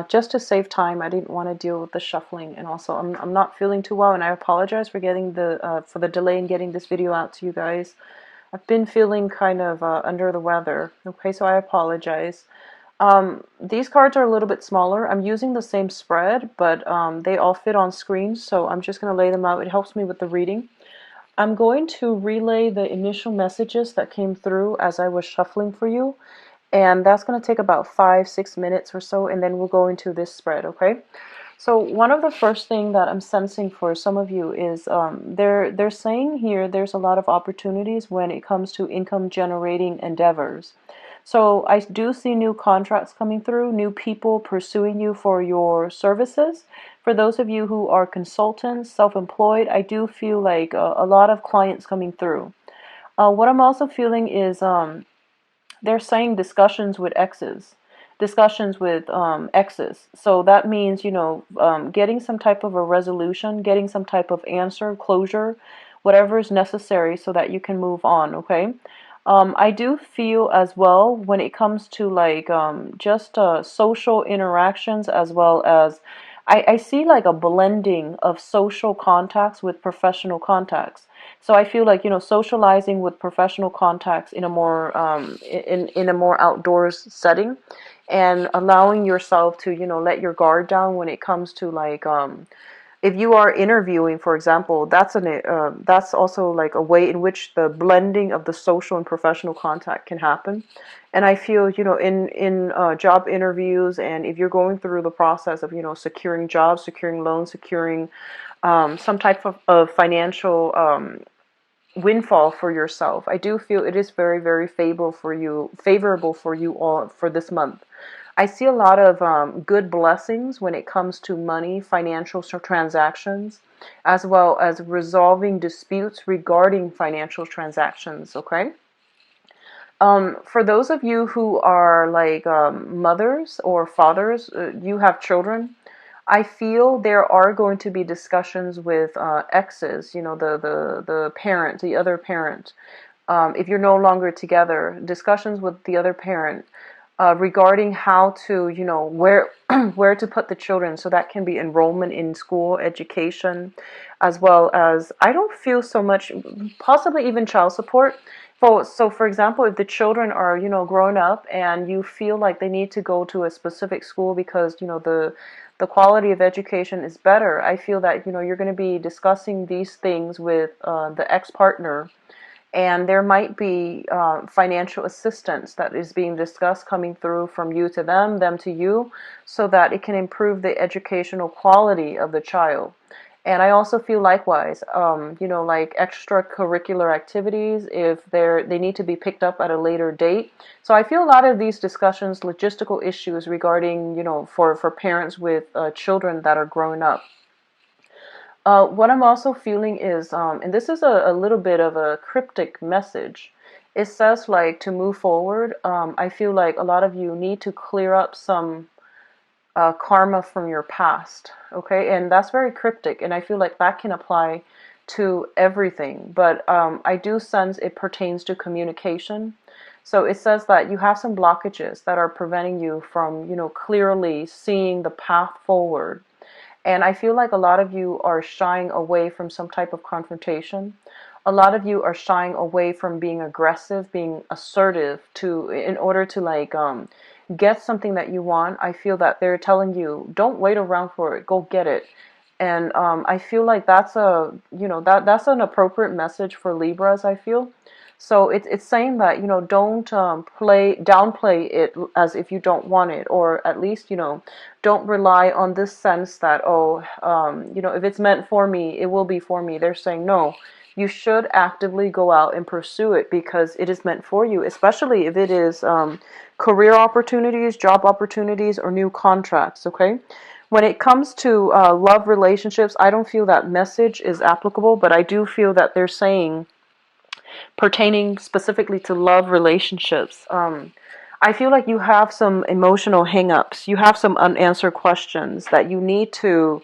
just to save time, I didn't want to deal with the shuffling, and also I'm not feeling too well, and I apologize for getting the delay in getting this video out to you guys. I've been feeling kind of under the weather. Okay, so I apologize. These cards are a little bit smaller. I'm using the same spread, but they all fit on screen, so I'm just going to lay them out. It helps me with the reading. I'm going to relay the initial messages that came through as I was shuffling for you, and that's going to take about 5-6 minutes or so, and then we'll go into this spread, okay? So one of the first thing that I'm sensing for some of you is they're saying here there's a lot of opportunities when it comes to income generating endeavors. So I do see new contracts coming through, new people pursuing you for your services. For those of you who are consultants, self-employed, I do feel like a lot of clients coming through. What I'm also feeling is they're saying discussions with exes. Discussions with exes. So that means, getting some type of a resolution, getting some type of answer, closure, whatever is necessary so that you can move on, okay? I do feel as well when it comes to like just social interactions, as well as I see like a blending of social contacts with professional contacts. So I feel like, socializing with professional contacts in a more in a more outdoors setting, and allowing yourself to, let your guard down when it comes to like if you are interviewing, for example, that's also like a way in which the blending of the social and professional contact can happen. And I feel, in job interviews, and if you're going through the process of, securing jobs, securing loans, securing some type of financial windfall for yourself, I do feel it is very, very favorable for you all for this month. I see a lot of good blessings when it comes to money, financial transactions, as well as resolving disputes regarding financial transactions, okay? For those of you who are like mothers or fathers, you have children, I feel there are going to be discussions with exes, the parent, the other parent. If you're no longer together, discussions with the other parent regarding how to, where where to put the children. So that can be enrollment in school, education, as well as, I don't feel so much, possibly even child support. So for example, if the children are, grown up and you feel like they need to go to a specific school because, the quality of education is better, I feel that, you're going to be discussing these things with the ex-partner, and there might be financial assistance that is being discussed coming through from you to them, them to you, so that it can improve the educational quality of the child. And I also feel likewise, like extracurricular activities, if they need to be picked up at a later date. So I feel a lot of these discussions, logistical issues regarding, for parents with children that are growing up. What I'm also feeling is, and this is a little bit of a cryptic message. It says like to move forward. I feel like a lot of you need to clear up some karma from your past. Okay, and that's very cryptic, and I feel like that can apply to everything. But I do sense it pertains to communication. So it says that you have some blockages that are preventing you from, clearly seeing the path forward. And I feel like a lot of you are shying away from some type of confrontation. A lot of you are shying away from being aggressive, being assertive in order to like get something that you want. I feel that they're telling you, don't wait around for it, go get it. And I feel like that's that's an appropriate message for Libras, I feel. So it's saying that, don't downplay it as if you don't want it, or at least, don't rely on this sense that, oh, if it's meant for me, it will be for me. They're saying, no, you should actively go out and pursue it because it is meant for you, especially if it is career opportunities, job opportunities, or new contracts, okay? When it comes to love relationships, I don't feel that message is applicable, but I do feel that they're saying, pertaining specifically to love relationships, I feel like you have some emotional hangups. You have some unanswered questions that you need to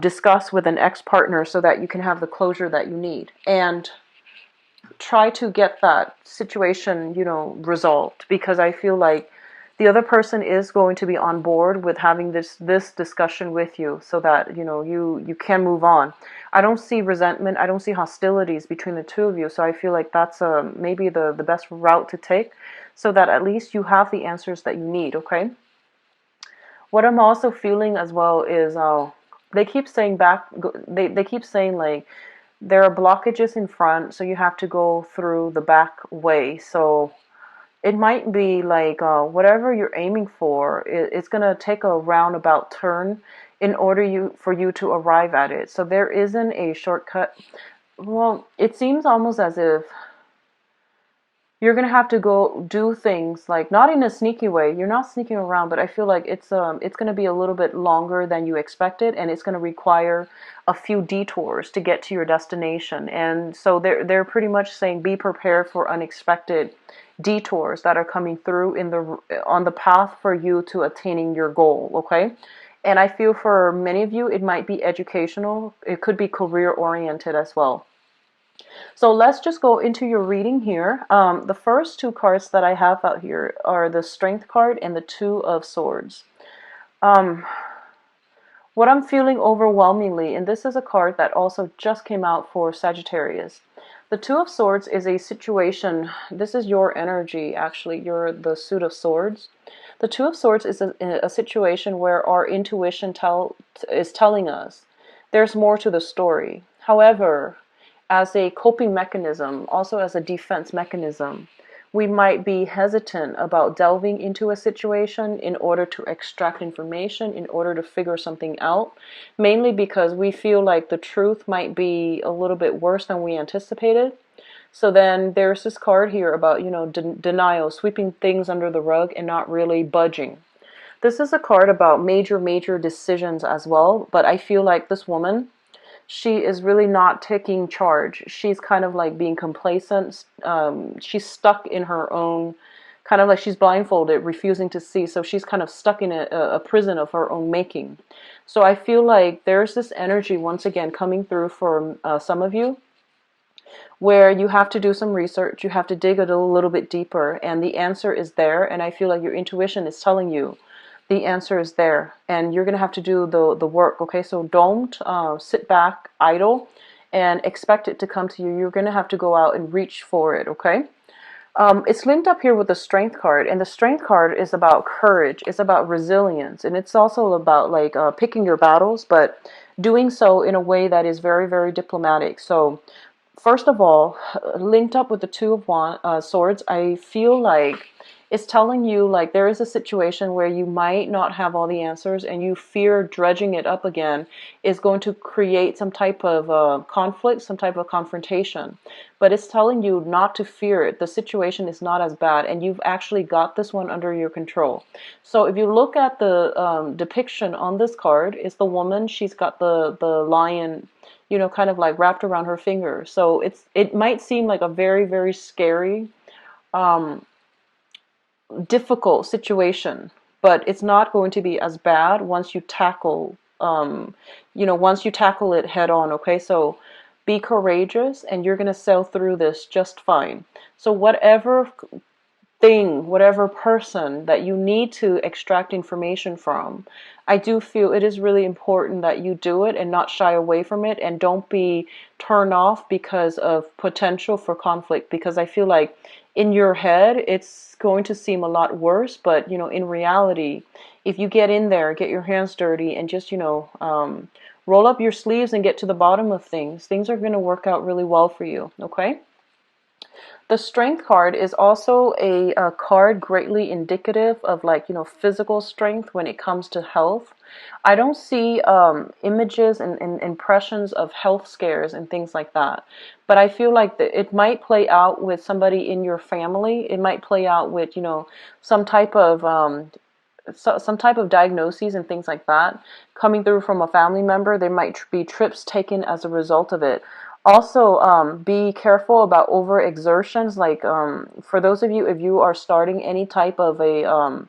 discuss with an ex-partner so that you can have the closure that you need. And try to get that situation, resolved, because I feel like the other person is going to be on board with having this discussion with you, so that you can move on. I don't see resentment, I don't see hostilities between the two of you, so I feel like that's maybe the best route to take, so that at least you have the answers that you need. Okay, what I'm also feeling as well is they keep saying they keep saying like there are blockages in front, so you have to go through the back way. So it might be like whatever you're aiming for, it's going to take a roundabout turn in order for you to arrive at it. So there isn't a shortcut. Well, it seems almost as if you're going to have to go do things, like not in a sneaky way. You're not sneaking around, but I feel like it's going to be a little bit longer than you expected, and it's going to require a few detours to get to your destination. And so they're pretty much saying be prepared for unexpected detours that are coming through on the path for you to attaining your goal. Okay, and I feel for many of you it might be educational, it could be career oriented as well. So let's just go into your reading here. The first two cards that I have out here are the Strength card and the Two of Swords. Um, what I'm feeling overwhelmingly, and this is a card that also just came out for Sagittarius. The Two of Swords is a situation, this is your energy actually, you're the Suit of Swords. The Two of Swords is a situation where our intuition is telling us there's more to the story. However, as a coping mechanism, also as a defense mechanism, we might be hesitant about delving into a situation in order to extract information, in order to figure something out, mainly because we feel like the truth might be a little bit worse than we anticipated. So then there's this card here about, denial, sweeping things under the rug and not really budging. This is a card about major decisions as well, but I feel like this woman, she is really not taking charge. She's kind of like being complacent. She's stuck in her own, kind of like she's blindfolded, refusing to see. So she's kind of stuck in a prison of her own making. So I feel like there's this energy once again coming through for some of you, where you have to do some research, you have to dig a little bit deeper, and the answer is there. And I feel like your intuition is telling you the answer is there, and you're going to have to do the work. Okay, so don't sit back idle and expect it to come to you. You're going to have to go out and reach for it. Okay, it's linked up here with the Strength card, and the Strength card is about courage, it's about resilience, and it's also about like picking your battles, but doing so in a way that is very diplomatic. So first of all, linked up with the Two of Swords, I feel like it's telling you like there is a situation where you might not have all the answers, and you fear dredging it up again is going to create some type of conflict, some type of confrontation. But it's telling you not to fear it. The situation is not as bad, and you've actually got this one under your control. So if you look at the depiction on this card, it's the woman. She's got the lion, kind of like wrapped around her finger. So it might seem like a very scary, difficult situation, but it's not going to be as bad once you tackle, once you tackle it head on. Okay, so be courageous, and you're going to sail through this just fine. So whatever thing, whatever person that you need to extract information from, I do feel it is really important that you do it and not shy away from it, and don't be turned off because of potential for conflict, because I feel like in your head it's going to seem a lot worse, but in reality, if you get in there, get your hands dirty, and just roll up your sleeves and get to the bottom of things are going to work out really well for you. Okay, the Strength card is also a card greatly indicative of like, physical strength when it comes to health. I don't see images and impressions of health scares and things like that. But I feel like it might play out with somebody in your family. It might play out with, some type of some type of diagnoses and things like that coming through from a family member. There might be trips taken as a result of it. Also, be careful about overexertions. Like for those of you, if you are starting any type of a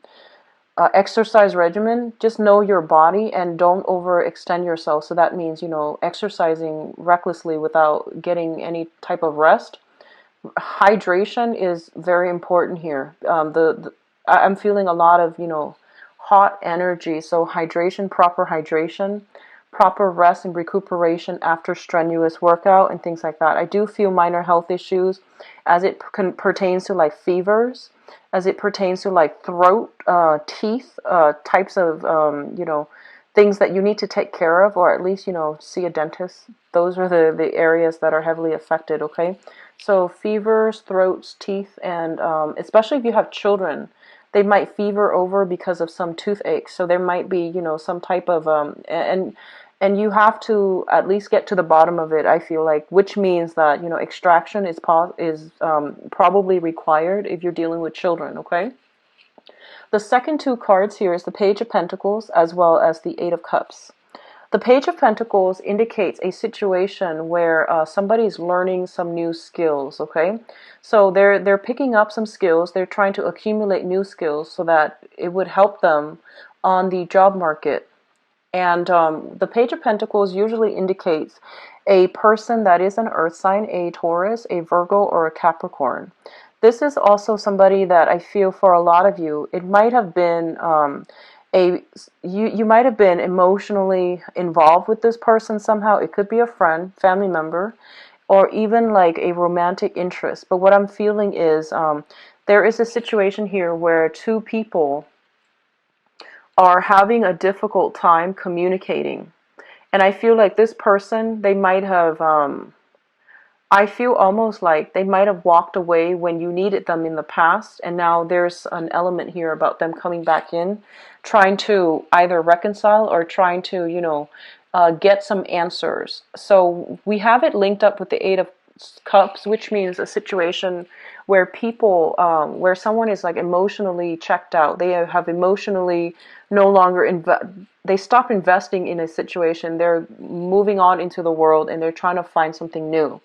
exercise regimen, just know your body and don't overextend yourself. So that means, exercising recklessly without getting any type of rest. Hydration is very important here. I'm feeling a lot of, hot energy. So hydration, proper rest and recuperation after strenuous workout and things like that. I do feel minor health issues as it pertains to like fevers, as it pertains to like throat, teeth, types of, things that you need to take care of, or at least, see a dentist. Those are the areas that are heavily affected, okay? So fevers, throats, teeth, and especially if you have children, they might fever over because of some toothache. So there might be, some type of and you have to at least get to the bottom of it. I feel like, which means that extraction is probably required if you're dealing with children. Okay. The second two cards here is the Page of Pentacles as well as the Eight of Cups. The Page of Pentacles indicates a situation where somebody's learning some new skills, okay? So they're picking up some skills, they're trying to accumulate new skills so that it would help them on the job market. And the Page of Pentacles usually indicates a person that is an earth sign, a Taurus, a Virgo, or a Capricorn. This is also somebody that I feel for a lot of you, it might have been you might have been emotionally involved with this person somehow. It could be a friend, family member, or even like a romantic interest. But what I'm feeling is there is a situation here where two people are having a difficult time communicating. And I feel like this person, they might have, I feel almost like they might have walked away when you needed them in the past. And now there's an element here about them coming back in, trying to either reconcile or trying to, get some answers. So we have it linked up with the Eight of Cups, which means a situation where people, where someone is like emotionally checked out. They have emotionally no longer they stop investing in a situation. They're moving on into the world and they're trying to find something new.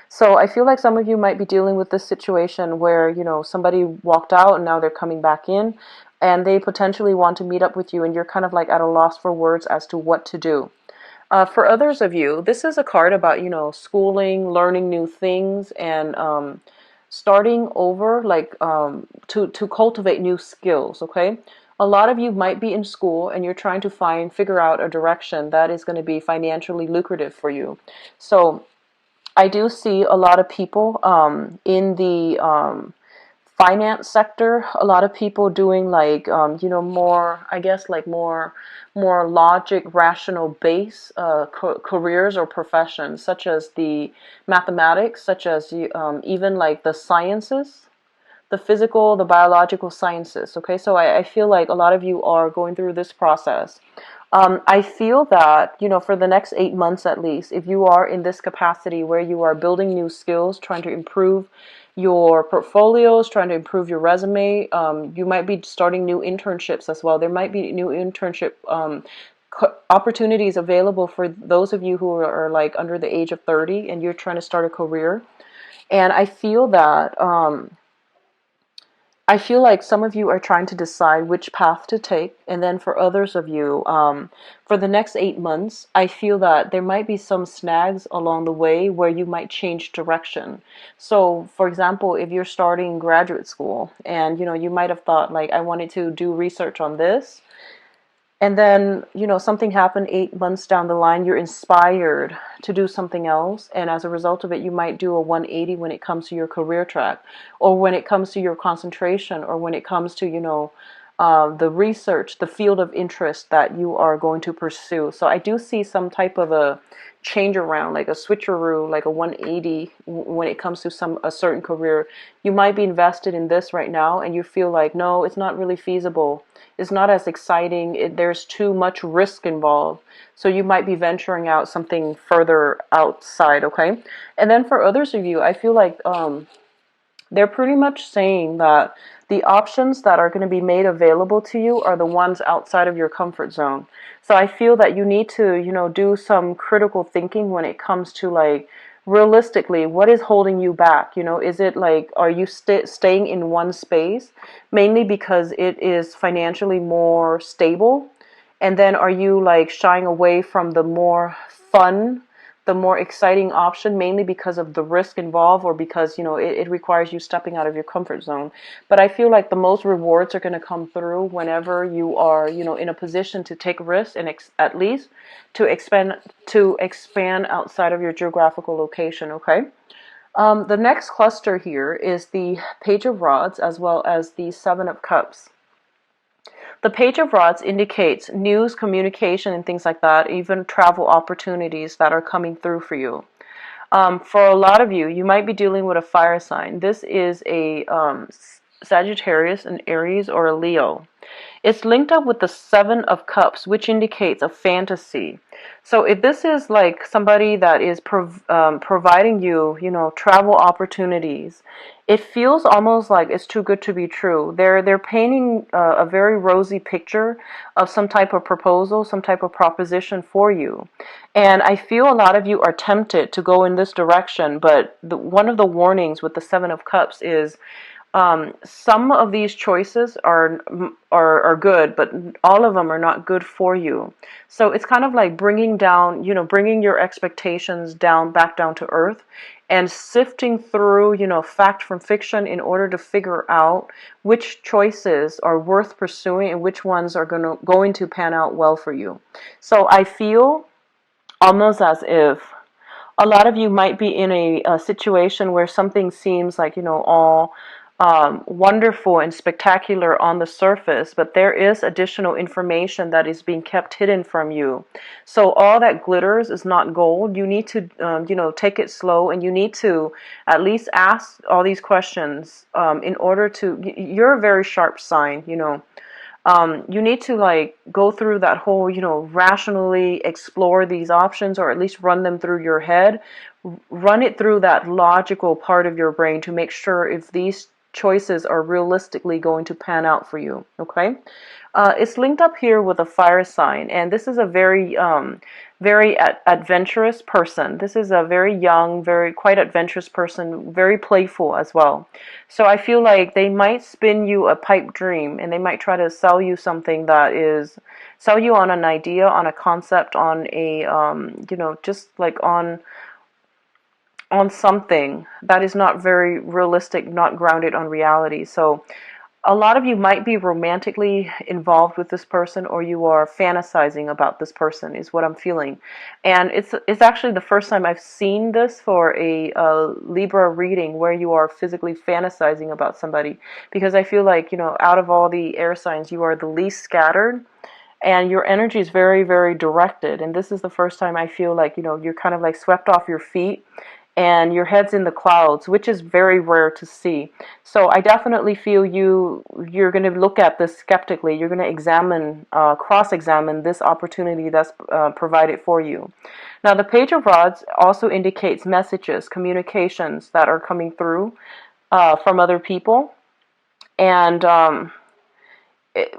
So I feel like some of you might be dealing with this situation where, somebody walked out and now they're coming back in and they potentially want to meet up with you and you're kind of like at a loss for words as to what to do. For others of you, this is a card about, schooling, learning new things, and starting over, like to cultivate new skills, okay? A lot of you might be in school and you're trying to figure out a direction that is going to be financially lucrative for you. So I do see a lot of people in the finance sector, a lot of people doing like more, I guess, like more logic, rational base careers or professions, such as the mathematics, such as even like the sciences, the physical, the biological sciences. Okay, so I feel like a lot of you are going through this process. I feel that, for the next 8 months at least, if you are in this capacity where you are building new skills, trying to improve your portfolios, trying to improve your resume, you might be starting new internships as well. There might be new internship opportunities available for those of you who are like under the age of 30 and you're trying to start a career. And I feel that I feel like some of you are trying to decide which path to take, and then for others of you, for the next 8 months, I feel that there might be some snags along the way where you might change direction. So, for example, if you're starting graduate school, and you might have thought like, I wanted to do research on this, and then, something happened 8 months down the line, you're inspired to do something else. And as a result of it, you might do a 180 when it comes to your career track, or when it comes to your concentration, or when it comes to, the research, the field of interest that you are going to pursue. So I do see some type of a change around, like a switcheroo, like a 180 when it comes to a certain career. You might be invested in this right now and you feel like, no, it's not really feasible. It's not as exciting. There's too much risk involved. So you might be venturing out something further outside, okay? And then for others of you, I feel like they're pretty much saying that the options that are going to be made available to you are the ones outside of your comfort zone. So I feel that you need to, do some critical thinking when it comes to like, realistically, what is holding you back? Is it like, are you staying in one space mainly because it is financially more stable? And then are you like shying away from the more fun, the more exciting option, mainly because of the risk involved, or because, you know, it requires you stepping out of your comfort zone. But I feel like the most rewards are going to come through whenever you are, you know, in a position to take risks and at least to expand outside of your geographical location. Okay. The next cluster here is the Page of Rods as well as the Seven of Cups. The Page of Rods indicates news, communication, and things like that, even travel opportunities that are coming through for you. For a lot of you, you might be dealing with a fire sign. This is a Sagittarius, an Aries, or a Leo. It's linked up with the Seven of Cups, which indicates a fantasy. So if this is like somebody that is providing you, you know, travel opportunities, it feels almost like it's too good to be true. They're painting a very rosy picture of some type of proposal, some type of proposition for you. And I feel a lot of you are tempted to go in this direction, but one of the warnings with the Seven of Cups is some of these choices are good, but all of them are not good for you. So it's kind of like bringing down, you know, bringing your expectations down, back down to earth, and sifting through, you know, fact from fiction in order to figure out which choices are worth pursuing and which ones are going to pan out well for you. So I feel almost as if a lot of you might be in a situation where something seems like, you know, all wonderful and spectacular on the surface, but there is additional information that is being kept hidden from you. So all that glitters is not gold. You need to, you know, take it slow, and you need to at least ask all these questions in order to. You're a very sharp sign, you know. You need to like go through that whole, you know, rationally explore these options, or at least run them through your head, run it through that logical part of your brain to make sure if these choices are realistically going to pan out for you. Okay. It's linked up here with a fire sign, and this is a very adventurous person. This is a very young, very quite adventurous person, very playful as well. So I feel like they might spin you a pipe dream, and they might try to sell you something that is, sell you on an idea, on a concept, on a, you know, just like on something that is not very realistic, not grounded on reality. So a lot of you might be romantically involved with this person, or you are fantasizing about this person, is what I'm feeling. And it's actually the first time I've seen this for a Libra reading where you are physically fantasizing about somebody, because I feel like, you know, out of all the air signs, you are the least scattered, and your energy is very, very directed. And this is the first time I feel like, you know, you're kind of like swept off your feet and your head's in the clouds, which is very rare to see. So I definitely feel you're going to look at this skeptically. You're going to examine, cross-examine this opportunity that's provided for you. Now, the Page of Rods also indicates messages, communications that are coming through from other people. And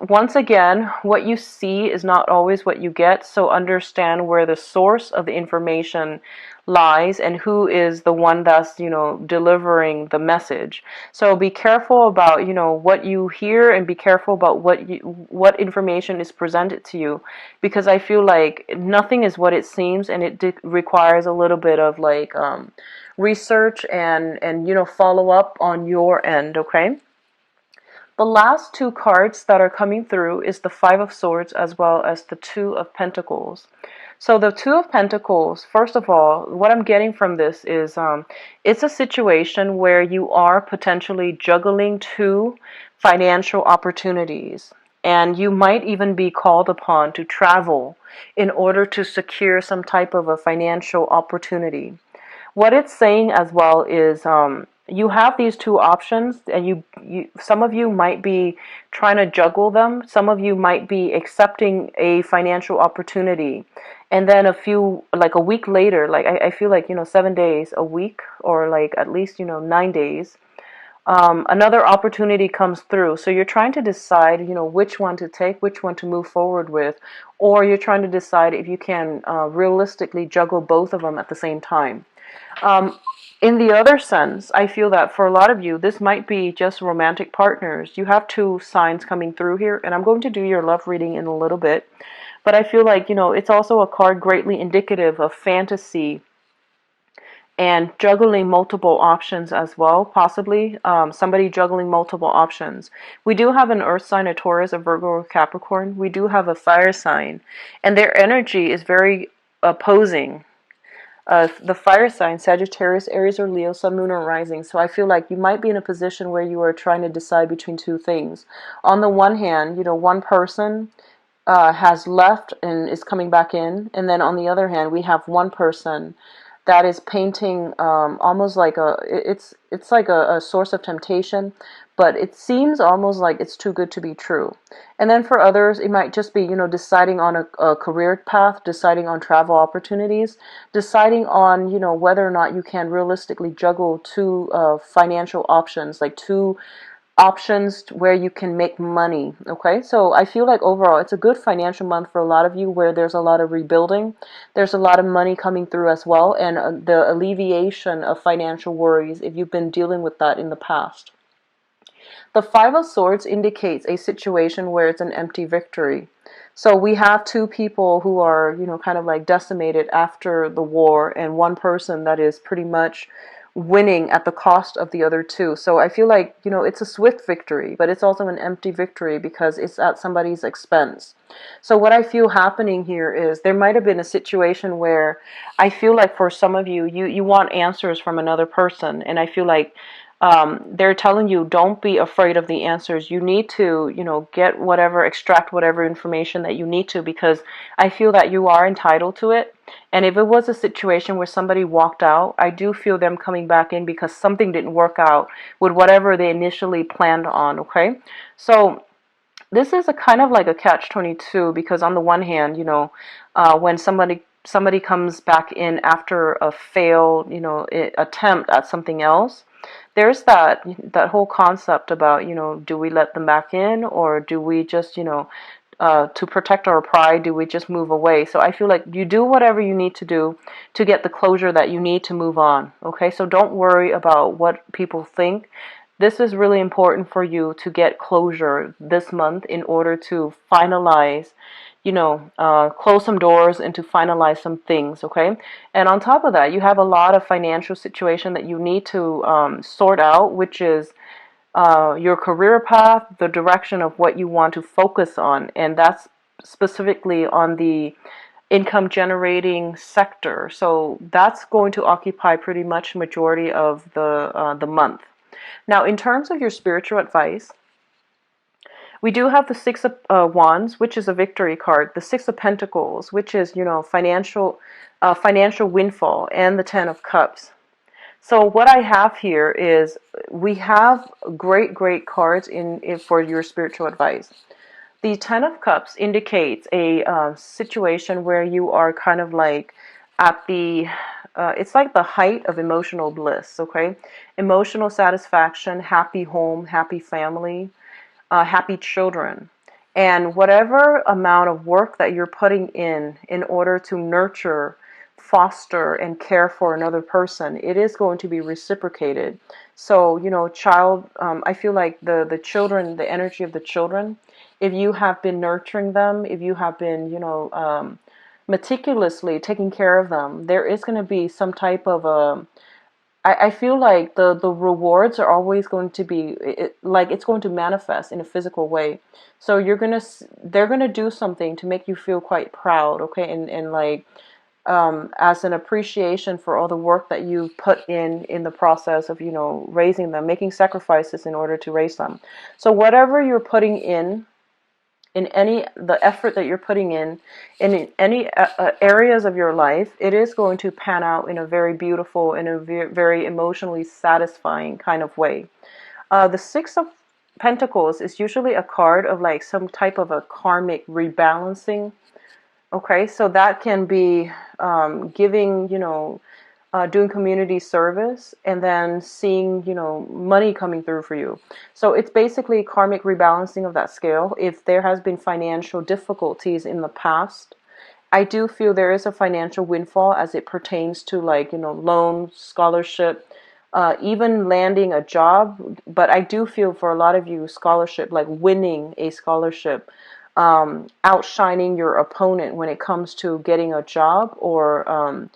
once again, what you see is not always what you get, so understand where the source of the information lies and who is the one that's, you know, delivering the message. So be careful about, you know, what you hear, and be careful about what information is presented to you, because I feel like nothing is what it seems, and it requires a little bit of like research and you know, follow up on your end. Okay. The last two cards that are coming through is the Five of Swords as well as the Two of Pentacles. So the Two of Pentacles, first of all, what I'm getting from this is it's a situation where you are potentially juggling two financial opportunities. And you might even be called upon to travel in order to secure some type of a financial opportunity. What it's saying as well is you have these two options, and some of you might be trying to juggle them. Some of you might be accepting a financial opportunity, and then like a week later, like I feel like, you know, 7 days, a week, or like at least, you know, 9 days, another opportunity comes through. So you're trying to decide, you know, which one to take, which one to move forward with, or you're trying to decide if you can realistically juggle both of them at the same time. In the other sense, I feel that for a lot of you, this might be just romantic partners. You have two signs coming through here, and I'm going to do your love reading in a little bit. But I feel like, you know, it's also a card greatly indicative of fantasy and juggling multiple options as well, possibly somebody juggling multiple options. We do have an earth sign, a Taurus, a Virgo, or Capricorn. We do have a fire sign, and their energy is very opposing. The fire sign, Sagittarius, Aries, or Leo, Sun, Moon, or Rising. So I feel like you might be in a position where you are trying to decide between two things. On the one hand, one person has left and is coming back in, and then on the other hand, we have one person that is painting almost like it's like a source of temptation, but it seems almost like it's too good to be true. And then for others, it might just be deciding on a career path, deciding on travel opportunities, deciding on whether or not you can realistically juggle two financial options, like two options where you can make money. Okay, so I feel like overall it's a good financial month for a lot of you, where there's a lot of rebuilding, there's a lot of money coming through as well, and the alleviation of financial worries if you've been dealing with that in the past. The Five of Swords indicates a situation where it's an empty victory. So we have two people who are, kind of like decimated after the war, and one person that is pretty much winning at the cost of the other two. So I feel like, it's a swift victory, but it's also an empty victory because it's at somebody's expense. So what I feel happening here is there might have been a situation where I feel like for some of you, you want answers from another person, and I feel like they're telling you, don't be afraid of the answers. You need to, extract whatever information that you need to, because I feel that you are entitled to it. And if it was a situation where somebody walked out, I do feel them coming back in because something didn't work out with whatever they initially planned on, okay? So this is a kind of like a catch-22, because on the one hand, when somebody comes back in after a failed, attempt at something else, there's that whole concept about, do we let them back in, or do we just, to protect our pride, do we just move away? So I feel like you do whatever you need to do to get the closure that you need to move on. Okay, so don't worry about what people think. This is really important for you to get closure this month in order to finalize, close some doors and to finalize some things, okay? And on top of that, you have a lot of financial situation that you need to sort out, which is your career path, the direction of what you want to focus on, and that's specifically on the income generating sector. So that's going to occupy pretty much majority of the month. Now, in terms of your spiritual advice, we do have the Six of Wands, which is a victory card, the Six of Pentacles, which is, financial windfall, and the Ten of Cups. So what I have here is we have great cards in for your spiritual advice. The Ten of Cups indicates a situation where you are kind of like at the it's like the height of emotional bliss, okay? Emotional satisfaction, happy home, happy family, happy children. And whatever amount of work that you're putting in order to nurture, foster, and care for another person, it is going to be reciprocated. So, I feel like the children, the energy of the children, if you have been nurturing them, if you have been, meticulously taking care of them, there is going to be some type of I feel like the rewards are always going to be like it's going to manifest in a physical way. So they're gonna do something to make you feel quite proud, okay, and like as an appreciation for all the work that you put in the process of raising them, making sacrifices in order to raise them. So whatever you're putting in the effort that you're putting in any areas of your life, it is going to pan out in a very beautiful and a very emotionally satisfying kind of way. The Six of Pentacles is usually a card of like some type of a karmic rebalancing. Okay, so that can be giving, doing community service, and then seeing, money coming through for you. So it's basically karmic rebalancing of that scale. If there has been financial difficulties in the past, I do feel there is a financial windfall as it pertains to like, loans, scholarship, even landing a job. But I do feel for a lot of you, scholarship, like winning a scholarship, outshining your opponent when it comes to getting a job, or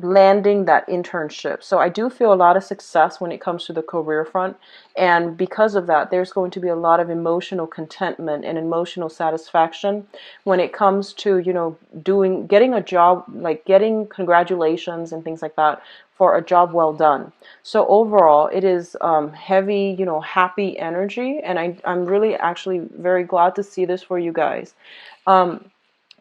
landing that internship. So I do feel a lot of success when it comes to the career front. And because of that, there's going to be a lot of emotional contentment and emotional satisfaction when it comes to, you know, getting a job, like getting congratulations and things like that for a job well done. So overall, it is heavy, you know, happy energy. And I'm really actually very glad to see this for you guys.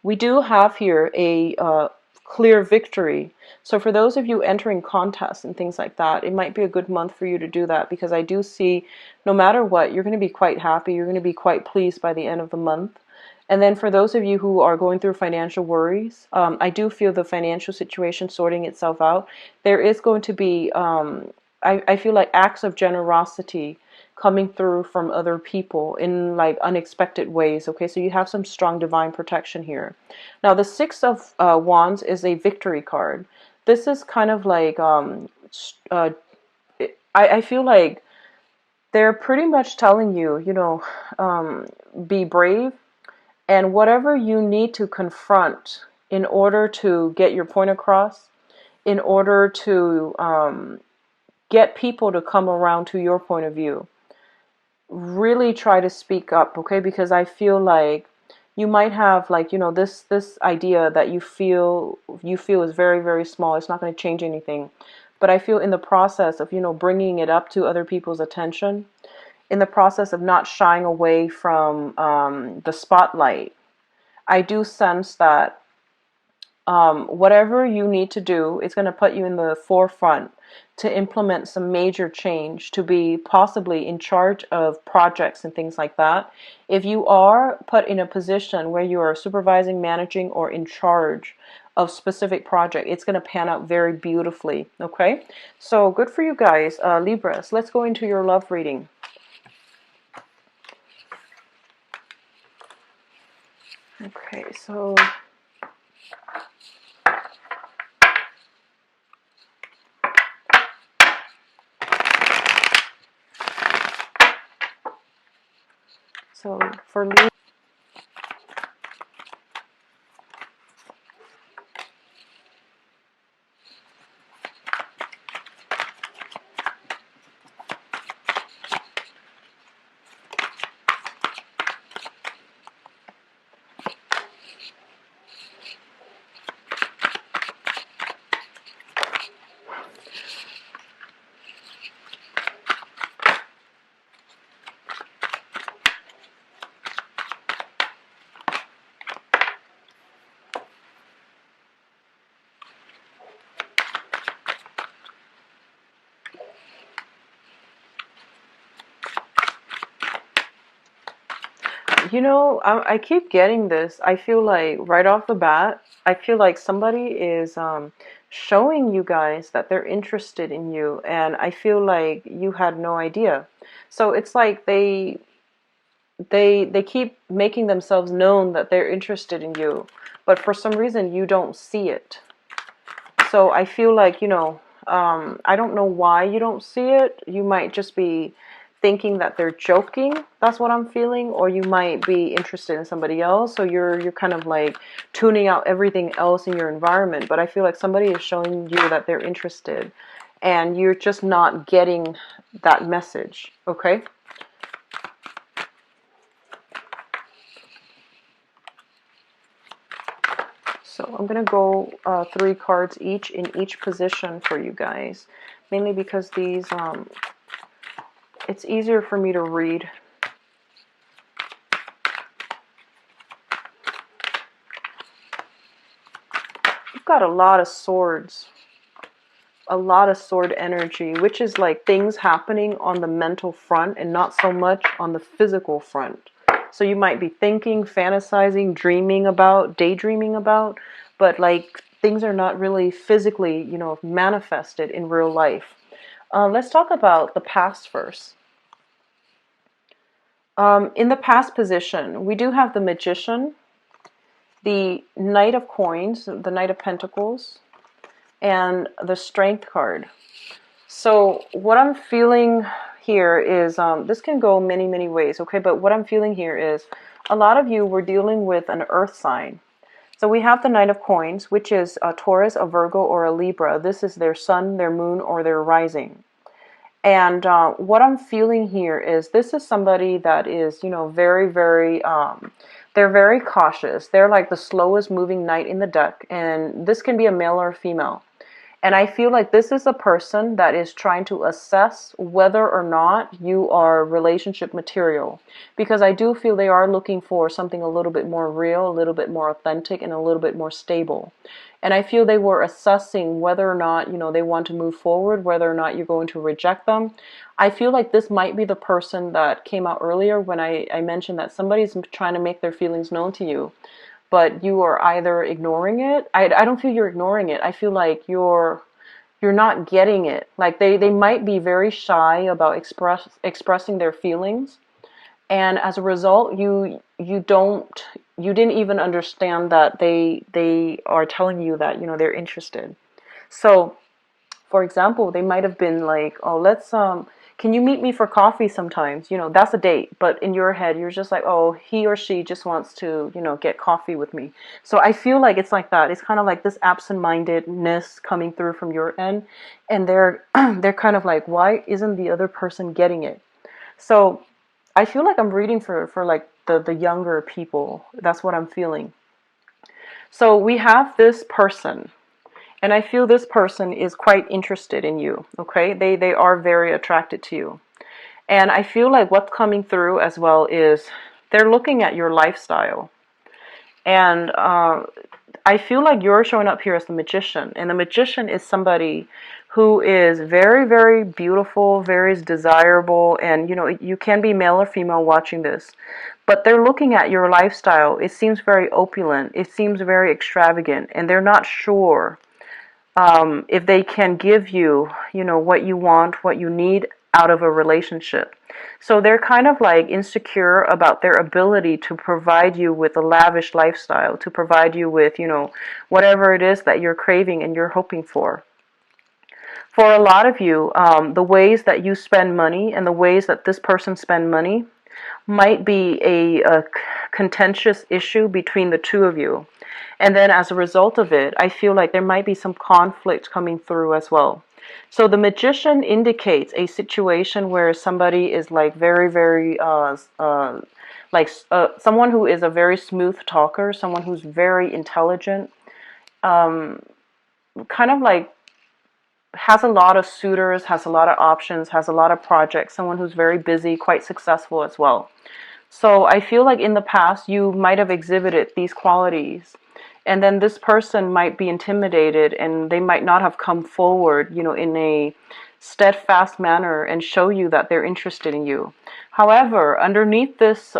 We do have here a clear victory. So for those of you entering contests and things like that, it might be a good month for you to do that, because I do see no matter what, you're going to be quite happy. You're going to be quite pleased by the end of the month. And then for those of you who are going through financial worries, I do feel the financial situation sorting itself out. There is going to be, I feel like acts of generosity coming through from other people in like unexpected ways. Okay, so you have some strong divine protection here. Now the Six of Wands is a victory card. This is kind of like I feel like they're pretty much telling you, you know, be brave, and whatever you need to confront in order to get your point across, in order to get people to come around to your point of view, really try to speak up, okay? Because I feel like you might have, like, you know, this idea that you feel is very, very small. It's not going to change anything. But I feel in the process of, you know, bringing it up to other people's attention, in the process of not shying away from the spotlight, I do sense that whatever you need to do, it's going to put you in the forefront to implement some major change, to be possibly in charge of projects and things like that. If you are put in a position where you are supervising, managing, or in charge of specific project, it's going to pan out very beautifully. Okay, so good for you guys, Libras. Let's go into your love reading. Okay, so for Libra, you know, I keep getting this. I feel like right off the bat, I feel like somebody is showing you guys that they're interested in you, and I feel like you had no idea. So it's like they keep making themselves known that they're interested in you, but for some reason you don't see it. So I feel like, you know, I don't know why you don't see it. You might just be thinking that they're joking. That's what I'm feeling. Or you might be interested in somebody else. So you're kind of like tuning out everything else in your environment. But I feel like somebody is showing you that they're interested, and you're just not getting that message. Okay? So I'm going to go 3 cards each in each position for you guys. Mainly because these, it's easier for me to read. You've got a lot of swords. A lot of sword energy, which is like things happening on the mental front and not so much on the physical front. So you might be thinking, fantasizing, dreaming about, daydreaming about, but like things are not really physically, you know, manifested in real life. Let's talk about the past first. In the past position, we do have the Magician, the Knight of Coins, the Knight of Pentacles, and the Strength card. So what I'm feeling here is, this can go many, many ways, okay? But what I'm feeling here is a lot of you were dealing with an earth sign. So we have the Knight of Coins, which is a Taurus, a Virgo, or a Libra. This is their sun, their moon, or their rising. And what I'm feeling here is this is somebody that is, very, very, they're very cautious. They're like the slowest moving knight in the deck. And this can be a male or a female. And I feel like this is a person that is trying to assess whether or not you are relationship material. Because I do feel they are looking for something a little bit more real, a little bit more authentic, and a little bit more stable. And I feel they were assessing whether or not, they want to move forward, whether or not you're going to reject them. I feel like this might be the person that came out earlier when I mentioned that somebody's trying to make their feelings known to you, but you are either ignoring it. I don't feel you're ignoring it. I feel like you're not getting it. Like they might be very shy about expressing their feelings. And as a result, you didn't even understand that they are telling you that, they're interested. So, for example, they might have been like, "Oh, let's can you meet me for coffee sometimes?" That's a date. But in your head, you're just like, "Oh, he or she just wants to, get coffee with me." So I feel like it's like that. It's kind of like this absent-mindedness coming through from your end, and they're they're kind of like, "Why isn't the other person getting it?" So I feel like I'm reading for like the younger people. That's what I'm feeling. So we have this person. And I feel this person is quite interested in you, okay? They are very attracted to you. And I feel like what's coming through as well is they're looking at your lifestyle. And I feel like you're showing up here as the magician. And the magician is somebody who is very, very beautiful, very desirable. And, you can be male or female watching this. But they're looking at your lifestyle. It seems very opulent. It seems very extravagant. And they're not sure if they can give you, what you want, what you need out of a relationship. So they're kind of like insecure about their ability to provide you with a lavish lifestyle, to provide you with, whatever it is that you're craving and you're hoping for. For a lot of you, the ways that you spend money and the ways that this person spend money might be a contentious issue between the two of you. And then as a result of it, I feel like there might be some conflict coming through as well. So the magician indicates a situation where somebody is like very, very, someone who is a very smooth talker, someone who's very intelligent, kind of like has a lot of suitors, has a lot of options, has a lot of projects, someone who's very busy, quite successful as well. So I feel like in the past you might have exhibited these qualities, and then this person might be intimidated and they might not have come forward, in a steadfast manner and show you that they're interested in you. However, underneath this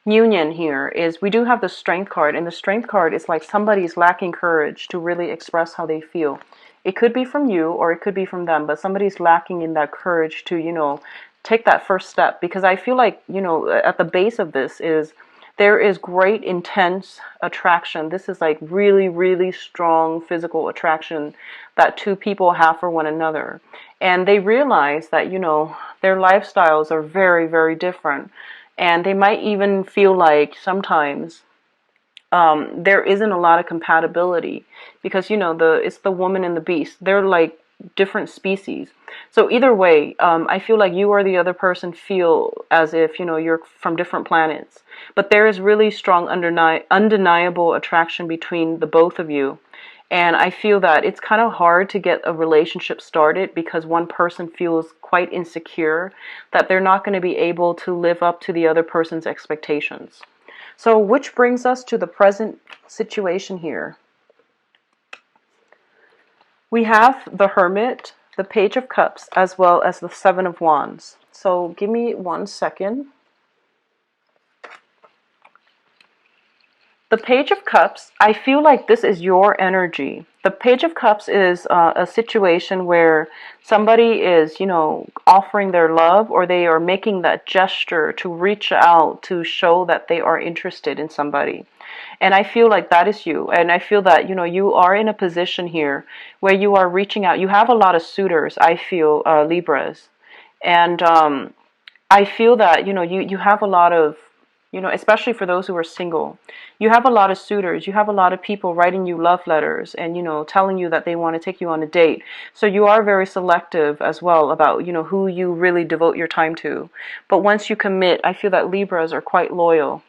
union here is we do have the Strength card, and the Strength card is like somebody's lacking courage to really express how they feel. It could be from you or it could be from them, but somebody's lacking in that courage to, take that first step. Because I feel like, at the base of this is there is great intense attraction. This is like really, really strong physical attraction that two people have for one another. And they realize that, their lifestyles are very, very different. And they might even feel like sometimes there isn't a lot of compatibility because, it's the woman and the beast. They're like different species. So either way, I feel like you or the other person feel as if, you're from different planets. But there is really strong undeniable attraction between the both of you. And I feel that it's kind of hard to get a relationship started because one person feels quite insecure that they're not going to be able to live up to the other person's expectations. So which brings us to the present situation here. We have the Hermit, the Page of Cups, as well as the Seven of Wands. So give me 1 second. The Page of Cups, I feel like this is your energy. The Page of Cups is a situation where somebody is, offering their love, or they are making that gesture to reach out to show that they are interested in somebody. And I feel like that is you. And I feel that, you are in a position here where you are reaching out. You have a lot of suitors, I feel, Libras. And I feel that, you have a lot of, you know, especially for those who are single. You have a lot of suitors. You have a lot of people writing you love letters and, you know, telling you that they want to take you on a date. So you are very selective as well about, you know, who you really devote your time to. But once you commit, I feel that Libras are quite loyal.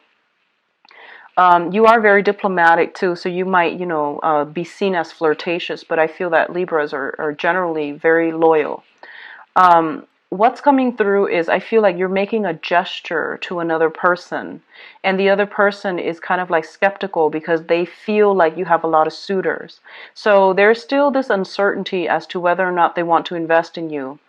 You are very diplomatic too, so you might, you know, be seen as flirtatious, but I feel that Libras are generally very loyal. What's coming through is I feel like you're making a gesture to another person, and the other person is kind of like skeptical because they feel like you have a lot of suitors. So there's still this uncertainty as to whether or not they want to invest in you.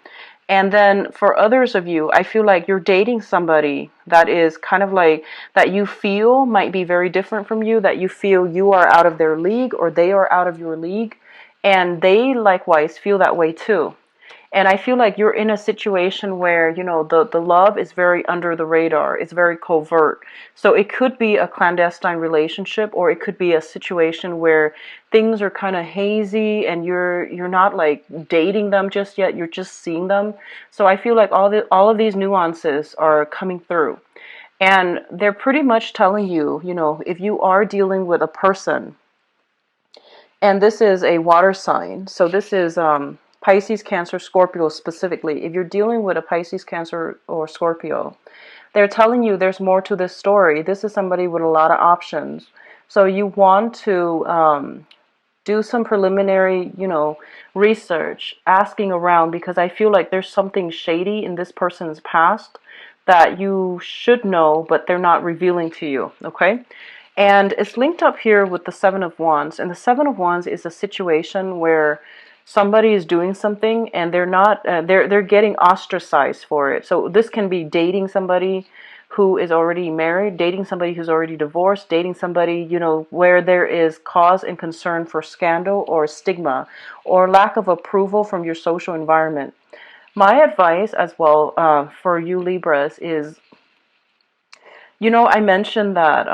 And then for others of you, I feel like you're dating somebody that is kind of like that you feel might be very different from you, that you feel you are out of their league or they are out of your league, and they likewise feel that way too. And I feel like you're in a situation where, you know, the love is very under the radar. It's very covert. So it could be a clandestine relationship, or it could be a situation where things are kind of hazy and you're not like dating them just yet. You're just seeing them. So I feel like all of these nuances are coming through. And they're pretty much telling you, you know, if you are dealing with a person, and this is a water sign. So this is Pisces, Cancer, Scorpio specifically. If you're dealing with a Pisces, Cancer, or Scorpio, they're telling you there's more to this story. This is somebody with a lot of options. So you want to do some preliminary, you know, research, asking around, because I feel like there's something shady in this person's past that you should know, but they're not revealing to you, okay? And it's linked up here with the Seven of Wands. And the Seven of Wands is a situation where somebody is doing something and they're not, they're getting ostracized for it. So this can be dating somebody who is already married, dating somebody who's already divorced, dating somebody, you know, where there is cause and concern for scandal or stigma or lack of approval from your social environment. My advice as well for you Libras is, you know, I mentioned that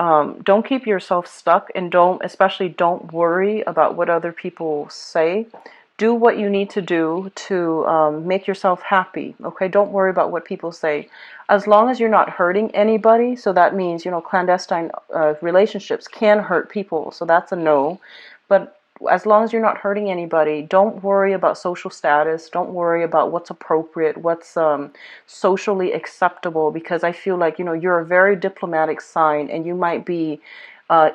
don't keep yourself stuck, and especially don't worry about what other people say. Do what you need to do to make yourself happy, okay? Don't worry about what people say. As long as you're not hurting anybody, so that means, you know, clandestine relationships can hurt people, so that's a no. But as long as you're not hurting anybody, don't worry about social status. Don't worry about what's appropriate, what's socially acceptable, because I feel like, you know, you're a very diplomatic sign and you might be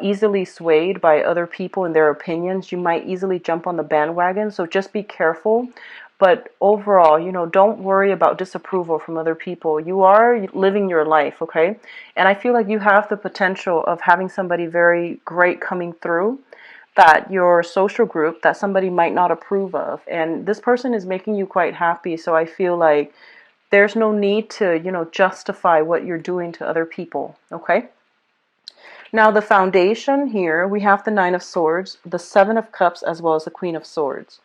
easily swayed by other people and their opinions. You might easily jump on the bandwagon, so just be careful. But overall, you know, don't worry about disapproval from other people. You are living your life, okay? And I feel like you have the potential of having somebody very great coming through, that your social group that somebody might not approve of, and this person is making you quite happy. So I feel like there's no need to, you know, justify what you're doing to other people, okay? Now the foundation here, we have the Nine of Swords, the Seven of Cups, as well as the Queen of Swords.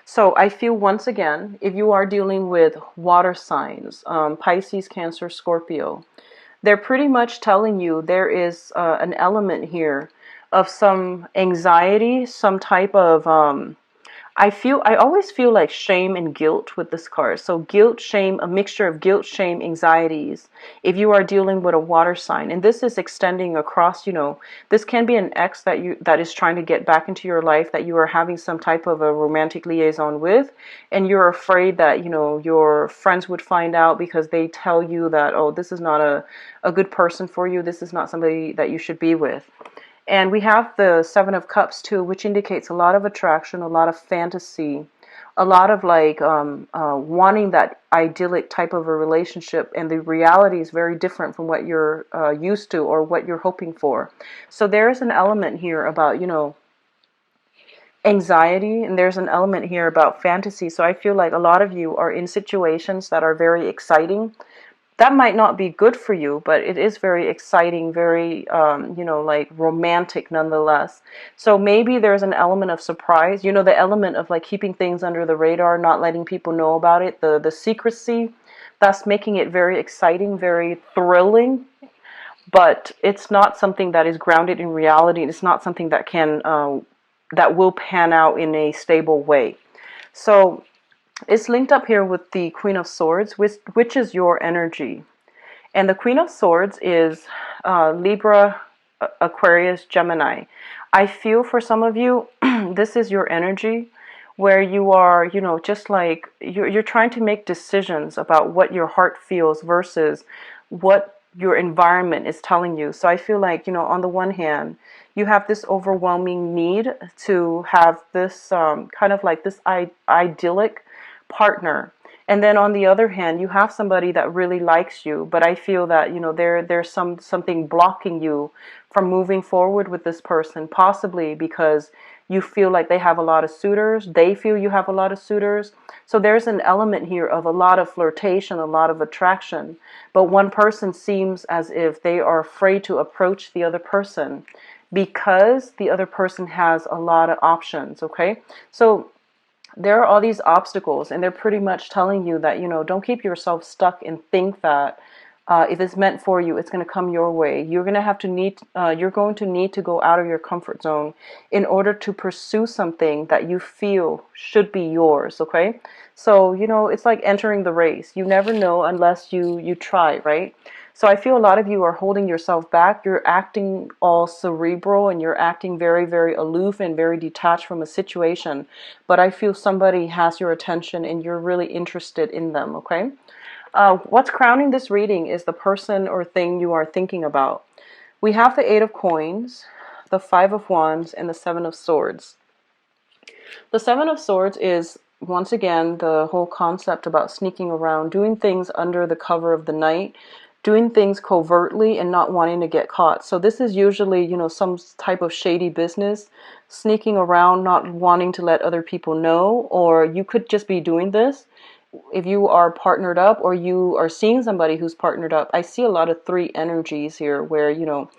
So I feel once again, if you are dealing with water signs, Pisces, Cancer, Scorpio, they're pretty much telling you there is an element here of some anxiety, some type of I always feel like shame and guilt with this card. So guilt, shame, a mixture of guilt, shame, anxieties. If you are dealing with a water sign, and this is extending across, you know, this can be an ex that is trying to get back into your life, that you are having some type of a romantic liaison with, and you're afraid that, you know, your friends would find out because they tell you that, oh, this is not a good person for you. This is not somebody that you should be with. And we have the Seven of Cups too, which indicates a lot of attraction, a lot of fantasy, a lot of like wanting that idyllic type of a relationship. And the reality is very different from what you're used to or what you're hoping for. So there's an element here about, you know, anxiety, and there's an element here about fantasy. So I feel like a lot of you are in situations that are very exciting. That might not be good for you, but it is very exciting, very, you know, like romantic nonetheless. So maybe there's an element of surprise, you know, the element of like keeping things under the radar, not letting people know about it, the secrecy, that's making it very exciting, very thrilling, but it's not something that is grounded in reality. It's not something that that will pan out in a stable way. So it's linked up here with the Queen of Swords, which is your energy. And the Queen of Swords is Libra, Aquarius, Gemini. I feel for some of you, this is your energy where you are, you know, just like you're trying to make decisions about what your heart feels versus what your environment is telling you. So I feel like, you know, on the one hand, you have this overwhelming need to have this kind of like this idyllic partner. And then on the other hand, you have somebody that really likes you, but I feel that, you know, there's something blocking you from moving forward with this person, possibly because you feel like they have a lot of suitors, they feel you have a lot of suitors. So there's an element here of a lot of flirtation, a lot of attraction, but one person seems as if they are afraid to approach the other person because the other person has a lot of options, okay? So there are all these obstacles, and they're pretty much telling you that, you know, don't keep yourself stuck and think that if it's meant for you, it's going to come your way. You're going to have to you're going to need to go out of your comfort zone in order to pursue something that you feel should be yours, okay? So, you know, it's like entering the race. You never know unless you try, right? So I feel a lot of you are holding yourself back. You're acting all cerebral and you're acting very, very aloof and very detached from a situation. But I feel somebody has your attention and you're really interested in them, okay? What's crowning this reading is the person or thing you are thinking about. We have the Eight of Coins, the Five of Wands, and the Seven of Swords. The Seven of Swords is, once again, the whole concept about sneaking around, doing things under the cover of the night, doing things covertly and not wanting to get caught. So this is usually, you know, some type of shady business, sneaking around, not wanting to let other people know, or you could just be doing this if you are partnered up or you are seeing somebody who's partnered up. I see a lot of three energies here where, you know,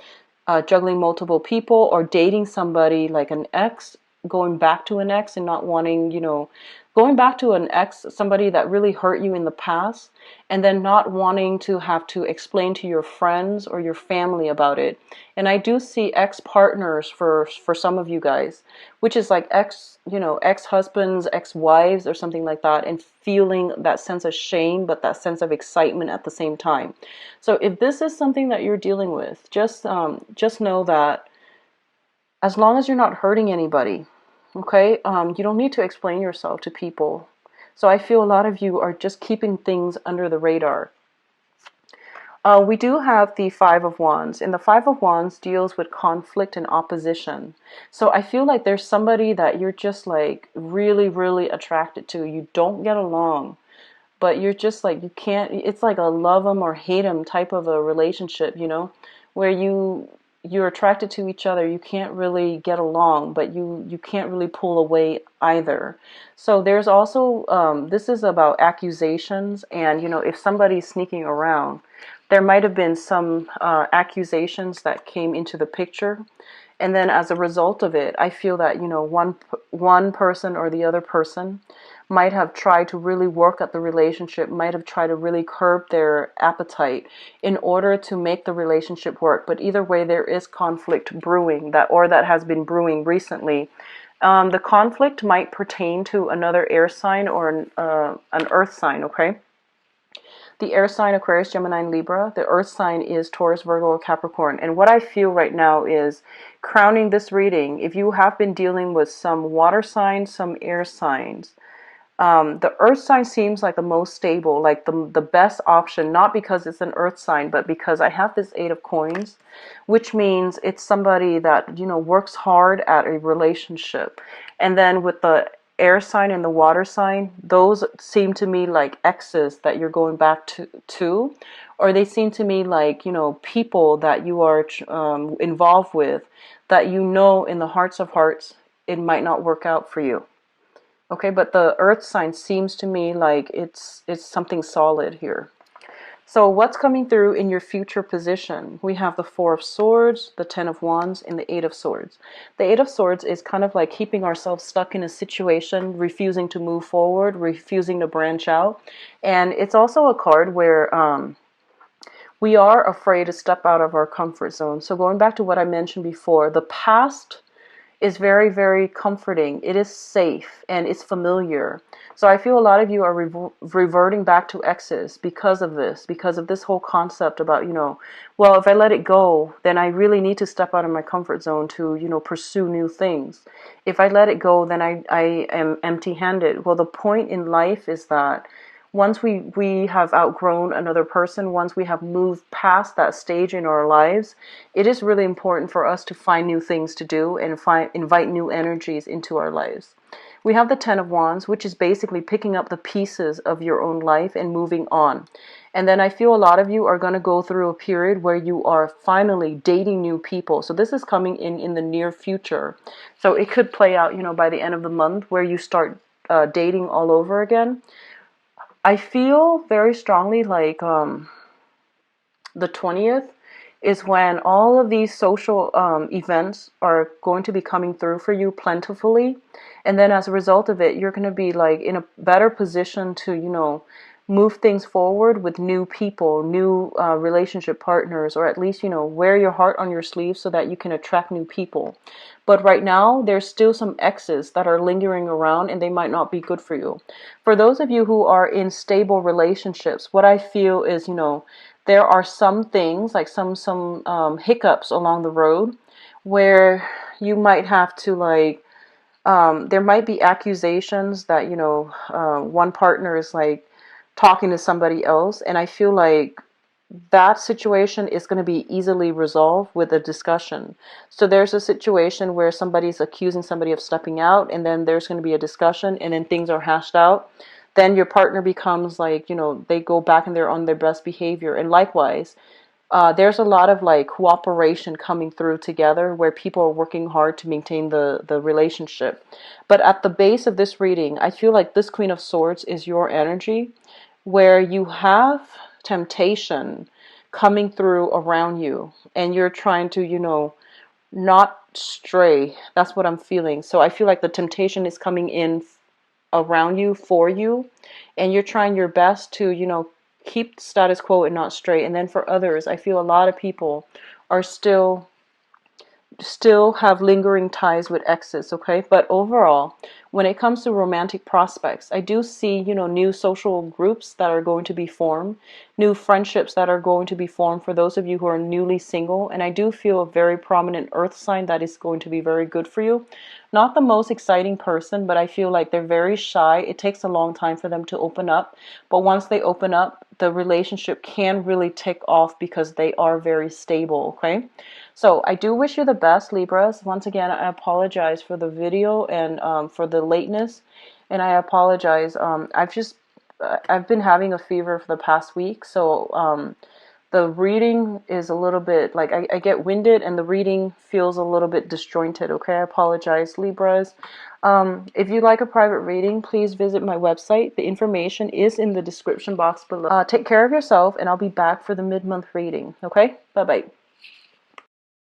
juggling multiple people or dating somebody like an ex, going back to an ex and not wanting, you know, going back to an ex, somebody that really hurt you in the past, and then not wanting to have to explain to your friends or your family about it. And I do see ex-partners for some of you guys, which is like you know, ex-husbands, ex-wives or something like that, and feeling that sense of shame, but that sense of excitement at the same time. So if this is something that you're dealing with, just know that as long as you're not hurting anybody, okay, you don't need to explain yourself to people. So I feel a lot of you are just keeping things under the radar. We do have the Five of Wands, and the Five of Wands deals with conflict and opposition. So I feel like there's somebody that you're just like really, really attracted to. You don't get along, but you're just like, you can't, it's like a love them or hate them type of a relationship, you know, where you're attracted to each other. You can't really get along, but you can't really pull away either. So there's also, this is about accusations, and, you know, if somebody's sneaking around, there might have been some accusations that came into the picture. And then as a result of it, I feel that, you know, one person or the other person might have tried to really work at the relationship, might have tried to really curb their appetite in order to make the relationship work. But either way, there is conflict brewing, that has been brewing recently. The conflict might pertain to another air sign or an earth sign, okay? The air sign, Aquarius, Gemini, and Libra. The earth sign is Taurus, Virgo, or Capricorn. And what I feel right now is, crowning this reading, if you have been dealing with some water signs, some air signs, the earth sign seems like the most stable, like the best option, not because it's an earth sign, but because I have this Eight of Coins, which means it's somebody that, you know, works hard at a relationship. And then with the air sign and the water sign, those seem to me like exes that you're going back to, or they seem to me like, you know, people that you are involved with that, you know, in the hearts of hearts, it might not work out for you. Okay, but the earth sign seems to me like it's something solid here. So what's coming through in your future position? We have the Four of Swords, the Ten of Wands, and the Eight of Swords. The Eight of Swords is kind of like keeping ourselves stuck in a situation, refusing to move forward, refusing to branch out. And it's also a card where we are afraid to step out of our comfort zone. So going back to what I mentioned before, the past is very, very comforting. It is safe and it's familiar. So I feel a lot of you are reverting back to exes because of this whole concept about, well, if I let it go, then I really need to step out of my comfort zone to, pursue new things. If I let it go, then I am empty-handed. Well, the point in life is that once we have outgrown another person, once we have moved past that stage in our lives, it is really important for us to find new things to do and invite new energies into our lives. We have the Ten of Wands, which is basically picking up the pieces of your own life and moving on. And then I feel a lot of you are going to go through a period where you are finally dating new people. So this is coming in the near future. So it could play out, by the end of the month where you start dating all over again. I feel very strongly like the 20th is when all of these social events are going to be coming through for you plentifully. And then as a result of it, you're going to be like in a better position to, move things forward with new people, new relationship partners, or at least, wear your heart on your sleeve so that you can attract new people. But right now, there's still some exes that are lingering around and they might not be good for you. For those of you who are in stable relationships, what I feel is, there are some things like some hiccups along the road where you might have to like, there might be accusations that, one partner is like talking to somebody else. And I feel like that situation is going to be easily resolved with a discussion. So there's a situation where somebody's accusing somebody of stepping out, and then there's going to be a discussion, and then things are hashed out. Then your partner becomes like, they go back and they're on their best behavior. And likewise, there's a lot of like cooperation coming through together where people are working hard to maintain the relationship. But at the base of this reading, I feel like this Queen of Swords is your energy where you have temptation coming through around you and you're trying to, not stray. That's what I'm feeling. So I feel like the temptation is coming in around you, for you, and you're trying your best to, keep the status quo and not stray. And then for others, I feel a lot of people are still have lingering ties with exes, okay? But overall, when it comes to romantic prospects, I do see, new social groups that are going to be formed, new friendships that are going to be formed for those of you who are newly single, and I do feel a very prominent earth sign that is going to be very good for you. Not the most exciting person, but I feel like they're very shy. It takes a long time for them to open up, but once they open up, the relationship can really take off because they are very stable, okay? So I do wish you the best, Libras. Once again, I apologize for the video and for the lateness, and I apologize. I've been having a fever for the past week, so the reading is a little bit like I get winded, and the reading feels a little bit disjointed. Okay, I apologize, Libras. If you'd like a private reading, please visit my website. The information is in the description box below. Take care of yourself, and I'll be back for the mid-month reading. Okay, bye bye.